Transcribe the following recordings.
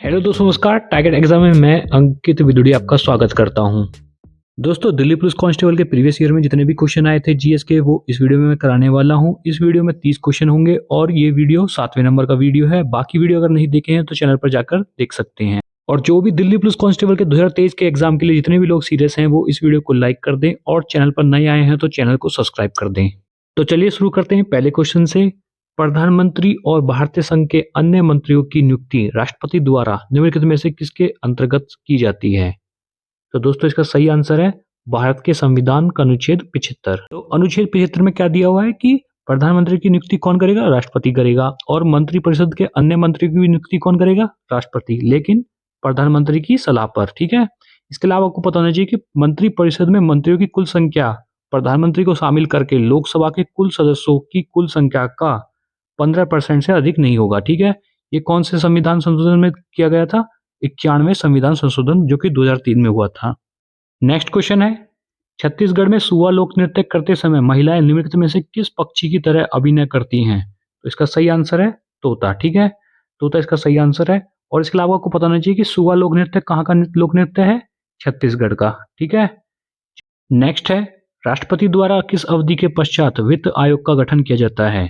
Hello दोस्तों, नमस्कार। Target exam में मैं अंकित विदुड़ी आपका स्वागत करता हूं। दोस्तों, दिल्ली पुलिस कांस्टेबल के प्रीवियस ईयर में जितने भी क्वेश्चन आए थे जीएस के, वो इस वीडियो में मैं कराने वाला हूं। इस वीडियो में 30 क्वेश्चन होंगे और ये वीडियो 7वें नंबर का वीडियो है। बाकी वीडियो अगर नहीं देखे हैं तो चैनल पर जाकर देख सकते हैं। और जो भी दिल्ली पुलिस कांस्टेबल के 2023 के एग्जाम के लिए जितने भी लोग सीरियस हैं वो इस वीडियो को लाइक कर दें और चैनल पर नए आए हैं तो चैनल को सब्सक्राइब कर दें। तो चलिए शुरू करते हैं पहले क्वेश्चन से। प्रधानमंत्री और भारतीय संघ के अन्य मंत्रियों की नियुक्ति राष्ट्रपति द्वारा निम्नलिखित में से किसके अंतर्गत की जाती है? तो दोस्तों, इसका सही आंसर है भारत के संविधान का अनुच्छेद 75। तो अनुच्छेद 75 में क्या दिया हुआ है कि प्रधानमंत्री की नियुक्ति कौन करेगा? राष्ट्रपति करेगा। और मंत्रिपरिषद के अन्य मंत्रियों की भी नियुक्ति कौन करेगा? राष्ट्रपति, लेकिन प्रधानमंत्री की सलाह पर। ठीक है। इसके अलावा आपको पता होना चाहिए कि मंत्रिपरिषद में मंत्रियों की कुल संख्या प्रधानमंत्री को शामिल करके लोकसभा के कुल सदस्यों की कुल संख्या का 15% से अधिक नहीं होगा। ठीक है। ये कौन से संविधान संशोधन में किया गया था? 91वें संविधान संशोधन, जो कि 2003 में हुआ था। नेक्स्ट क्वेश्चन है, छत्तीसगढ़ में सुआ लोक नृत्य करते समय महिलाएं निम्नलिखित में से किस पक्षी की तरह अभिनय करती हैं? तो इसका सही आंसर है तोता। ठीक है, तोता इसका सही आंसर है। और इसके अलावा आपको पता होना चाहिए कि सुआ लोक नृत्य कहाँ का लोक नृत्य है? छत्तीसगढ़ का। ठीक है। नेक्स्ट है, राष्ट्रपति द्वारा किस अवधि के पश्चात वित्त आयोग का गठन किया जाता है?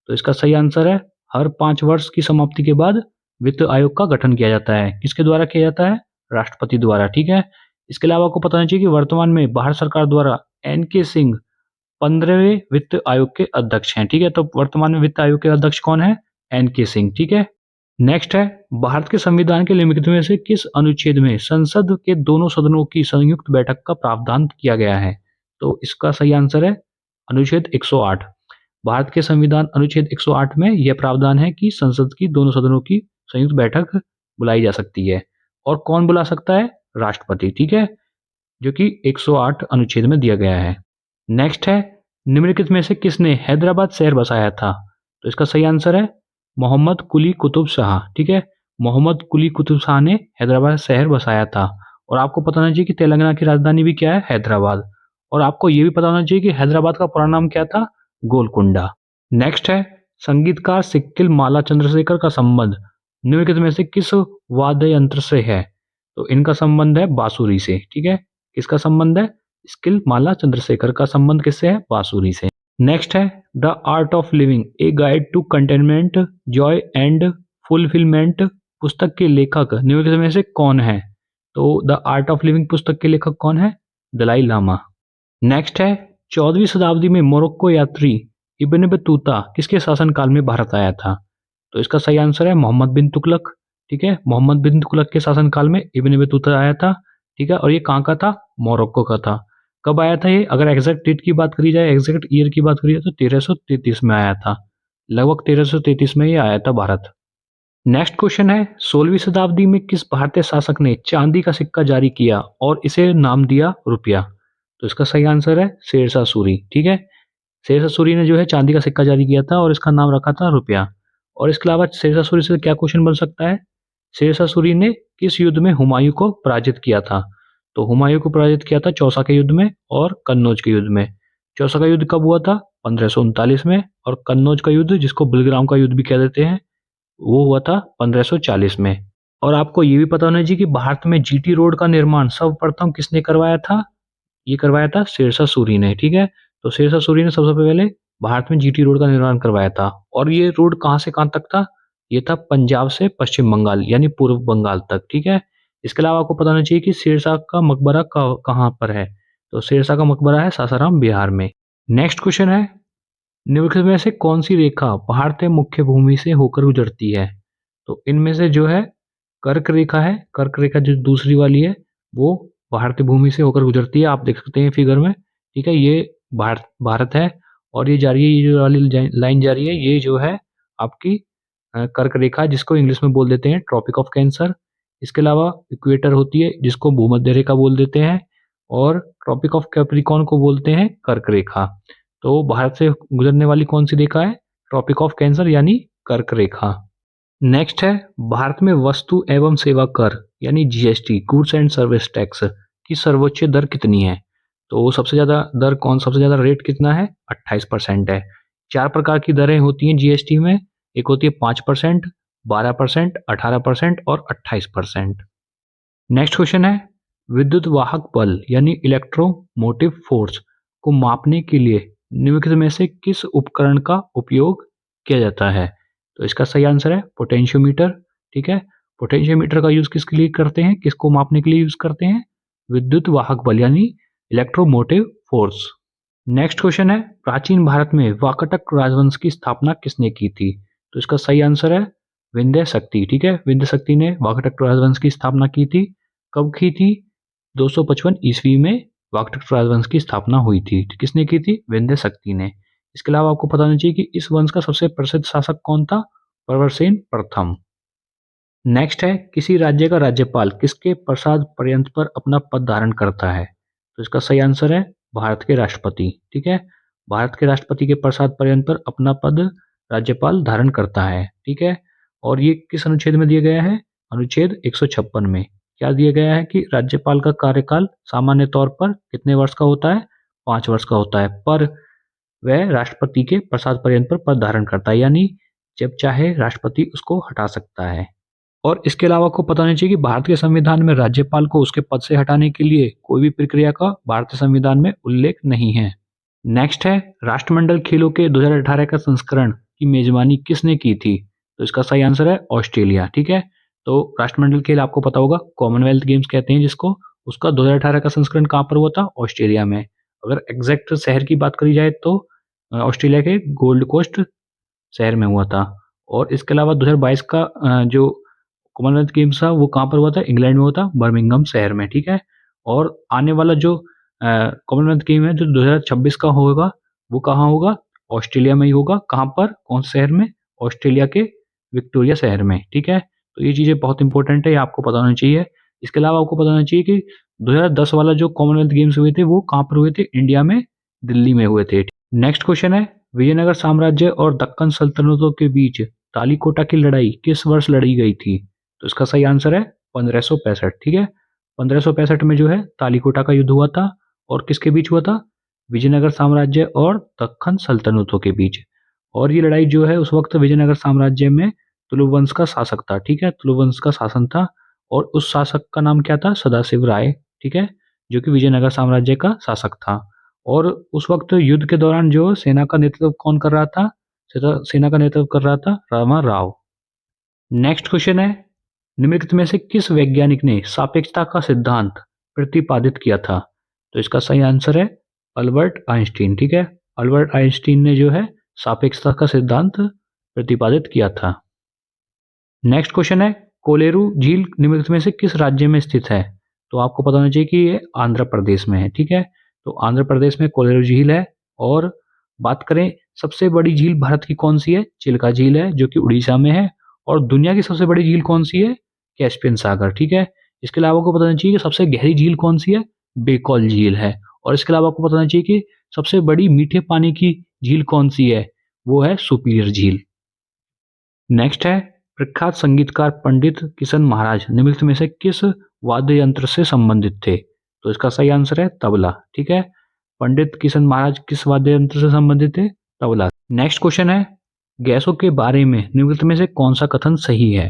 तो इसका सही आंसर है हर 5 वर्ष की समाप्ति के बाद वित्त आयोग का गठन किया जाता है। किसके द्वारा किया जाता है? राष्ट्रपति द्वारा। ठीक है। इसके अलावा आपको पता होना चाहिए कि वर्तमान में भारत सरकार द्वारा एन.के. सिंह 15वें वित्त आयोग के अध्यक्ष हैं। ठीक है। तो वर्तमान में वित्त आयोग के अध्यक्ष कौन है? एन.के. सिंह। ठीक है। नेक्स्ट है, भारत के संविधान के निम्नलिखित में से किस अनुच्छेद में संसद के दोनों सदनों की संयुक्त बैठक का प्रावधान किया गया है? तो इसका सही आंसर है अनुच्छेद 108। भारत के संविधान अनुच्छेद 108 में यह प्रावधान है कि संसद की दोनों सदनों की संयुक्त बैठक बुलाई जा सकती है। और कौन बुला सकता है? राष्ट्रपति। ठीक है, जो कि 108 अनुच्छेद में दिया गया है। नेक्स्ट है, निम्नलिखित में से किसने हैदराबाद शहर बसाया था? तो इसका सही आंसर है मोहम्मद कुली कुतुब शाह। ठीक है, मोहम्मद कुली कुतुब शाह ने हैदराबाद शहर बसाया था। और आपको पता होना चाहिए कि तेलंगाना की राजधानी भी क्या है? हैदराबाद। और आपको यह भी पता होना चाहिए कि हैदराबाद का पुराना नाम क्या था? गोलकुंडा। नेक्स्ट है, संगीतकार सिक्किल माला चंद्रशेखर का संबंध निम्नलिखित में से किस वाद्य यंत्र से है? तो इनका संबंध है बांसुरी से। ठीक है, किसका संबंध है? स्किल माला चंद्रशेखर का संबंध किससे है? बांसुरी से। नेक्स्ट है, the art of living a guide to contentment joy and fulfillment पुस्तक के लेखक निम्नलिखित में से कौन है? तो द आर्ट ऑफ लिविंग पुस्तक के लेखक कौन है? दलाई लामा। नेक्स्ट है, 14वीं शताब्दी में मोरक्को यात्री इब्न बतूता किसके शासनकाल में भारत आया था? तो इसका सही आंसर है मोहम्मद बिन तुगलक। ठीक है, मोहम्मद बिन तुगलक के शासनकाल में इब्न बतूता आया था। ठीक है, और ये कहाँ का था? मोरक्को का था। कब आया था ये? अगर एग्जैक्ट डेट की बात करी जाए, एग्जैक्ट ईयर की बात करी जाए तो 1333 में आया था। लगभग 1333 में ये आया था भारत। नेक्स्ट क्वेश्चन है, 16वीं शताब्दी में किस भारतीय शासक ने चांदी का सिक्का जारी किया और इसे नाम दिया रुपया? तो इसका सही आंसर है शेरशाह सूरी। ठीक है, शेरशाह सूरी ने जो है चांदी का सिक्का जारी किया था और इसका नाम रखा था रुपया। और इसके अलावा शेरशाह सूरी से क्या क्वेश्चन बन सकता है? शेरशाह सूरी ने किस युद्ध में हुमायूं को पराजित किया था? तो हुमायूं को पराजित किया था चौसा के युद्ध में और कन्नौज के युद्ध में। चौसा का युद्ध कब हुआ था? 1539 में। और कन्नौज का युद्ध, जिसको बलग्राम का युद्ध भी कह देते हैं, वो हुआ था 1540 में। और आपको ये भी पता होना चाहिए कि भारत में जीटी रोड का निर्माण सर्वप्रथम किसने करवाया था? ये करवाया था शेरशाह सूरी ने। ठीक है, तो शेरशाह सूरी ने सबसे पहले भारत में जीटी रोड का निर्माण करवाया था। और ये रोड कहाँ से कहाँ तक था? ये था पंजाब से पश्चिम बंगाल यानी पूर्व बंगाल तक। ठीक है, इसके अलावा आपको पता होना चाहिए कि शेरशाह का मकबरा कहाँ पर है? तो शेरशाह का मकबरा है सासाराम, बिहार में। नेक्स्ट क्वेश्चन है, निम्नलिखित में से कौन सी रेखा भारतीय मुख्य भूमि से होकर गुजरती है? तो इनमें से जो है कर्क रेखा है। कर्क रेखा जो दूसरी वाली है वो भारतीय भूमि से होकर गुजरती है। आप देख सकते हैं फिगर में। ठीक है, ये भारत भारत है। और ये जा रही है, ये जो वाली लाइन जा रही है, ये जो है आपकी कर्क रेखा, जिसको इंग्लिश में बोल देते हैं ट्रॉपिक ऑफ कैंसर। इसके अलावा इक्वेटर होती है, जिसको भूमध्य रेखा बोल देते हैं। और ट्रॉपिक ऑफ कैप्रिकॉर्न को बोलते हैं कर्क रेखा। तो भारत से गुजरने वाली कौन सी रेखा है? ट्रॉपिक ऑफ कैंसर यानी कर्क रेखा। नेक्स्ट है, भारत में वस्तु एवं सेवा कर यानी GST, goods and service tax की सर्वोच्च दर कितनी है? तो सबसे ज़्यादा दर सबसे ज़्यादा रेट कितना है? 28% है। 4 प्रकार की दरें होती हैं जीएसटी में। एक होती है 5%, 12%, 18% और 28%। नेक्स्ट क्वेश्चन है, विद्युत वाहक बल यानी इलेक्ट्रोमोटिव फोर्स को मापने के लिए निम्नलिखित में से किस उपकरण का उपयोग किया जाता है? तो इसका सही आंसर है पोटेंशियोमीटर। ठीक है, पोटेंशियोमीटर का यूज किसके लिए करते हैं, किसको मापने के लिए यूज करते हैं? विद्युत वाहक बल यानी इलेक्ट्रोमोटिव फोर्स। नेक्स्ट क्वेश्चन है, प्राचीन भारत में वाकाटक राजवंश की स्थापना किसने की थी? तो इसका सही आंसर है विंध्य शक्ति। ठीक है, विंध्य शक्ति ने वाकाटक राजवंश की स्थापना की थी। कब की थी? 255 ईस्वी में वाकाटक राजवंश की स्थापना हुई थी। किसने की थी? विंध्य शक्ति ने। इसके अलावा आपको पता होना चाहिए कि इस वंश का सबसे प्रसिद्ध शासक कौन था? प्रवरसेन प्रथम। नेक्स्ट है, किसी राज्य का राज्यपाल किसके प्रसाद पर्यंत पर अपना पद धारण करता है? तो इसका सही आंसर है भारत के राष्ट्रपति। ठीक है, भारत के राष्ट्रपति के प्रसाद पर्यंत पर अपना पद राज्यपाल धारण करता है। ठीक है, और ये किस अनुच्छेद में दिया गया है? अनुच्छेद 156 में। क्या दिया गया है कि राज्यपाल का कार्यकाल सामान्य तौर पर कितने वर्ष का होता है? 5 वर्ष का होता है, पर वह राष्ट्रपति के प्रसाद पर्यंत पर पद धारण करता है, यानी जब चाहे राष्ट्रपति उसको हटा सकता है। और इसके अलावा आपको पता होना चाहिए कि भारत के संविधान में राज्यपाल को उसके पद से हटाने के लिए कोई भी प्रक्रिया का भारतीय संविधान में उल्लेख नहीं है। नेक्स्ट है, राष्ट्रमंडल खेलों के 2018 का संस्करण की मेजबानी किसने की थी? तो इसका सही आंसर है ऑस्ट्रेलिया। ठीक है, तो राष्ट्रमंडल खेल आपको पता होगा कॉमनवेल्थ गेम्स कहते हैं जिसको, उसका 2018 का संस्करण कहाँ पर हुआ था? ऑस्ट्रेलिया में। अगर एग्जैक्ट शहर की बात करी जाए तो ऑस्ट्रेलिया के गोल्ड कोस्ट शहर में हुआ था। और इसके अलावा 2022 का जो कॉमनवेल्थ गेम्स था वो कहाँ पर हुआ था? इंग्लैंड में हुआ था, बर्मिंघम शहर में। ठीक है, और आने वाला जो कॉमनवेल्थ गेम है जो 2026 का होगा वो कहाँ होगा? ऑस्ट्रेलिया में ही होगा। कहाँ पर? कौन से शहर में? ऑस्ट्रेलिया के विक्टोरिया शहर में। ठीक है, तो ये चीज़ें बहुत इंपॉर्टेंट है, ये आपको पता होना चाहिए। इसके अलावा आपको पता होना चाहिए कि 2010 वाला जो कॉमनवेल्थ गेम्स हुए थे वो कहाँ पर हुए थे? इंडिया में, दिल्ली में हुए थे। नेक्स्ट क्वेश्चन है, विजयनगर साम्राज्य और दक्कन सल्तनतों के बीच तालीकोटा की लड़ाई किस वर्ष लड़ी गई थी? तो इसका सही आंसर है 1565। ठीक है, 1565 में जो है तालीकोटा का युद्ध हुआ था, और किसके बीच हुआ था? विजयनगर साम्राज्य और दक्कन सल्तनतों के बीच। और ये लड़ाई जो है उस वक्त विजयनगर साम्राज्य में तुलु वंश का शासक था। ठीक है, तुलु वंश का शासन था, और उस शासक का नाम क्या था? सदाशिव राय। ठीक है, जो कि विजयनगर साम्राज्य का शासक था। और उस वक्त युद्ध के दौरान जो सेना का नेतृत्व कौन कर रहा था? सेना का नेतृत्व कर रहा था रामा राव। नेक्स्ट क्वेश्चन है, निम्नलिखित में से किस वैज्ञानिक ने सापेक्षता का सिद्धांत प्रतिपादित किया था? तो इसका सही आंसर है अल्बर्ट आइंस्टीन। ठीक है, अल्बर्ट आइंस्टीन ने जो है सापेक्षता का सिद्धांत प्रतिपादित किया था। नेक्स्ट क्वेश्चन है, कोलेरू झील निम्नलिखित में से किस राज्य में स्थित है? तो आपको पता होना चाहिए कि ये आंध्र प्रदेश में है। ठीक है, तो आंध्र प्रदेश में कोलेरू झील है। और बात करें सबसे बड़ी झील भारत की कौन सी है? चिल्का झील है जो कि उड़ीसा में है। और दुनिया की सबसे बड़ी झील कौन सी है? कैस्पियन सागर। ठीक है, इसके अलावा आपको पता होना चाहिए कि सबसे गहरी झील कौन सी है? बेकौल झील है। और इसके अलावा आपको पता होना चाहिए कि सबसे बड़ी मीठे पानी की झील कौन सी है? वो है सुपीरियर झील। नेक्स्ट है, प्रख्यात संगीतकार पंडित किशन महाराज निम्नलिखित में से किस वाद्य यंत्र से संबंधित थे? तो इसका सही आंसर है तबला। ठीक है, पंडित किशन महाराज किस वाद्य यंत्र से संबंधित थे? तबला। नेक्स्ट क्वेश्चन है, गैसों के बारे में निम्नलिखित में से कौन सा कथन सही है?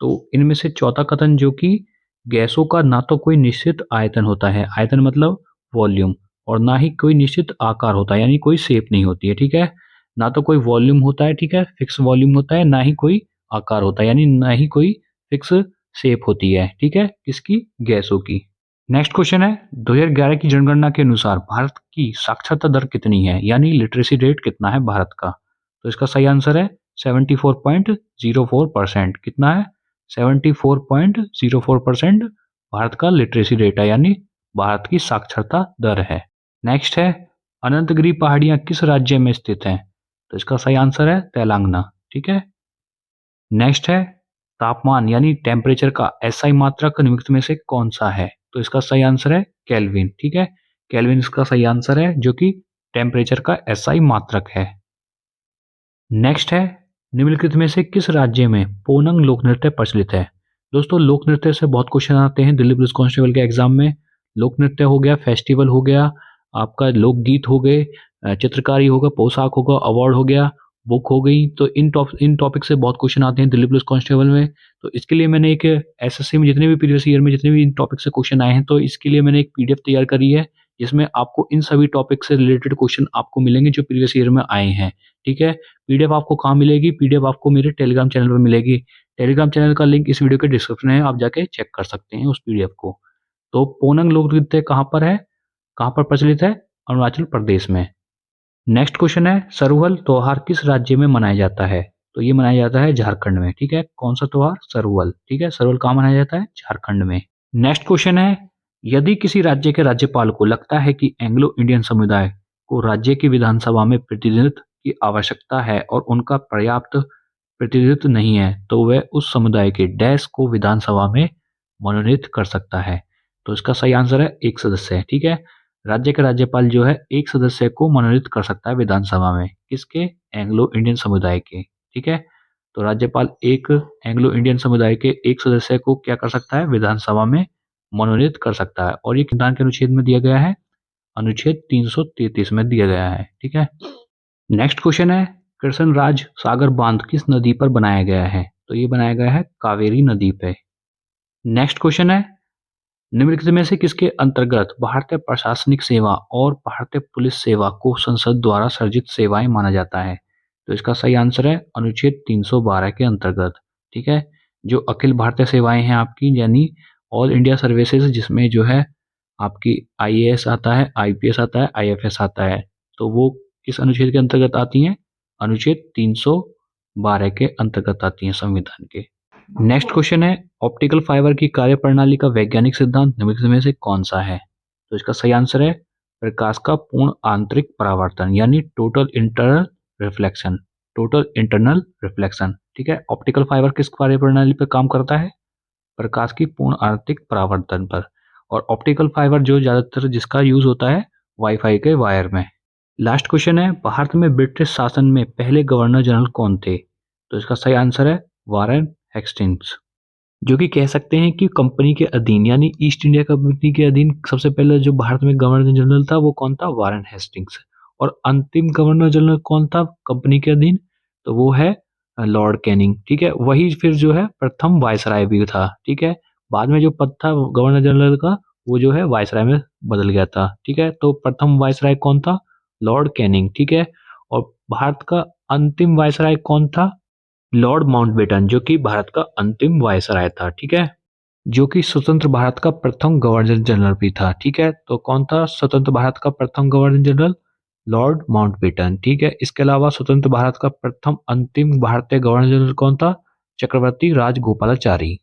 तो इनमें से चौथा कथन जो कि गैसों का ना तो कोई निश्चित आयतन होता है, आयतन मतलब वॉल्यूम, और ना ही कोई निश्चित आकार होता है, यानी कोई शेप नहीं होती है। ठीक है, ना तो कोई वॉल्यूम होता है, ठीक है, फिक्स वॉल्यूम होता है, ना ही कोई आकार होता है, यानी ना ही कोई फिक्स शेप होती है। ठीक है, किसकी? गैसों की। नेक्स्ट क्वेश्चन है, 2011 की जनगणना के अनुसार भारत की साक्षरता दर कितनी है, यानी लिटरेसी रेट कितना है भारत का? तो इसका सही आंसर है 74.04%। कितना है? 74.04% भारत का लिटरेसी रेट है, यानी भारत की साक्षरता दर है। नेक्स्ट है, अनंतगिरी पहाड़ियां किस राज्य में स्थित हैं? तो इसका सही आंसर है तेलंगाना। ठीक है, नेक्स्ट है, तापमान यानी टेम्परेचर का एसआई मात्रक निम्नलिखित में से कौन सा है? तो इसका सही आंसर है केल्विन। ठीक है, केल्विन इसका सही आंसर है जो कि टेम्परेचर का एसआई मात्रक है। नेक्स्ट है, निम्नलिखित में से किस राज्य में पोनंग लोक नृत्य प्रचलित है? दोस्तों, लोक नृत्य से बहुत क्वेश्चन आते हैं दिल्ली पुलिस कांस्टेबल के एग्जाम में। लोक नृत्य हो गया, फेस्टिवल हो गया, आपका लोकगीत हो गए, चित्रकारी होगा, पोशाक होगा, अवार्ड हो गया, बुक हो गई। तो इन टॉपिक से बहुत क्वेश्चन आते हैं दिल्ली पुलिस कांस्टेबल में। तो इसके लिए मैंने एक एसएससी में जितने भी प्रीवियस ईयर में जितने भी इन टॉपिक से क्वेश्चन आए हैं, तो इसके लिए मैंने एक पीडीएफ तैयार करी है, जिसमें आपको इन सभी टॉपिक से रिलेटेड क्वेश्चन आपको मिलेंगे जो प्रीवियस ईयर में आए हैं। ठीक है? पीडीएफ आपको कहाँ मिलेगी? पीडीएफ आपको मेरे टेलीग्राम चैनल पर मिलेगी। टेलीग्राम चैनल का लिंक इस वीडियो के डिस्क्रिप्शन में है, आप जाके चेक कर सकते हैं उस पीडीएफ को। तो पोनंग लोक नृत्य कहाँ पर है? कहाँ पर प्रचलित है? अरुणाचल प्रदेश में। नेक्स्ट क्वेश्चन है, सरहुल त्योहार किस राज्य में मनाया जाता है? तो ये मनाया जाता है झारखंड में। ठीक है? कौन सा त्योहार? सरहुल। ठीक है? सरहुल कहाँ मनाया जाता है? झारखंड में। नेक्स्ट क्वेश्चन है, यदि किसी राज्य के राज्यपाल को लगता है कि एंग्लो इंडियन समुदाय को राज्य की विधानसभा में प्रतिनिधित्व की आवश्यकता है और उनका पर्याप्त प्रतिनिधित्व नहीं है, तो वह उस समुदाय के डैश को विधानसभा में मनोनीत कर सकता है। तो इसका सही आंसर है एक सदस्य। ठीक है? राज्य के राज्यपाल जो है एक सदस्य को मनोनीत कर सकता है विधानसभा में। किसके? एंग्लो इंडियन समुदाय के। ठीक है? तो राज्यपाल एक एंग्लो इंडियन समुदाय के एक सदस्य को क्या कर सकता है? विधानसभा में मनोनीत कर सकता है। और ये संविधान के अनुच्छेद में दिया गया है, अनुच्छेद 333 में दिया गया है। ठीक है? नेक्स्ट क्वेश्चन है, कृष्णराज सागर बांध किस नदी पर बनाया गया है? तो ये बनाया गया है कावेरी नदी पे। नेक्स्ट क्वेश्चन है, निम्नलिखित में से किसके अंतर्गत भारतीय प्रशासनिक सेवा और भारतीय पुलिस सेवा को संसद द्वारा सर्जित सेवाएं माना जाता है? तो इसका सही आंसर है अनुच्छेद 312 के अंतर्गत। ठीक है? जो अखिल भारतीय सेवाएं हैं आपकी, यानी ऑल इंडिया सर्विसेज, जिसमें जो है आपकी आईएएस आता है, आईपीएस आता है, आईएफएस आता है, तो वो किस अनुच्छेद के अंतर्गत आती हैं? अनुच्छेद 312 के अंतर्गत आती हैं संविधान के। नेक्स्ट क्वेश्चन है, ऑप्टिकल फाइबर की कार्यप्रणाली का वैज्ञानिक सिद्धांत निम्नलिखित में से कौन सा है? तो इसका सही आंसर है प्रकाश का पूर्ण आंतरिक परावर्तन, यानी total internal reflection. Total internal reflection. ठीक है? ऑप्टिकल फाइबर किस कार्यप्रणाली पर काम करता है? प्रकाश की पूर्ण आंतरिक परावर्तन पर। और ऑप्टिकल फाइबर जो ज्यादातर जिसका यूज होता है वाईफाई के वायर में। लास्ट क्वेश्चन है, भारत में ब्रिटिश शासन में पहले गवर्नर जनरल कौन थे? तो इसका सही आंसर है वारेन हेस्टिंग्स, जो कि कह सकते हैं कि कंपनी के अधीन, यानी ईस्ट इंडिया कंपनी के अधीन सबसे पहले जो भारत में गवर्नर जनरल था वो कौन था? Warren Hastings. और अंतिम गवर्नर जनरल कौन था कंपनी के अधीन? तो वो है लॉर्ड कैनिंग। ठीक है? वही फिर जो है प्रथम वायसराय भी था। ठीक है? बाद में जो पद था गवर्नर जनरल का, वो जो है वायसराय में बदल गया था। ठीक है? तो प्रथम वायसराय कौन था? Lord Canning. ठीक है? और भारत का अंतिम वायसराय कौन था? लॉर्ड माउंटबेटन, जो कि भारत का अंतिम वायसराय था। ठीक है? जो कि स्वतंत्र भारत का प्रथम गवर्नर जनरल भी था। ठीक है? तो कौन था स्वतंत्र भारत का प्रथम गवर्नर जनरल? Lord Mountbatten. ठीक है? इसके अलावा स्वतंत्र भारत का प्रथम अंतिम भारतीय गवर्नर जनरल कौन था? चक्रवर्ती राजगोपालाचारी।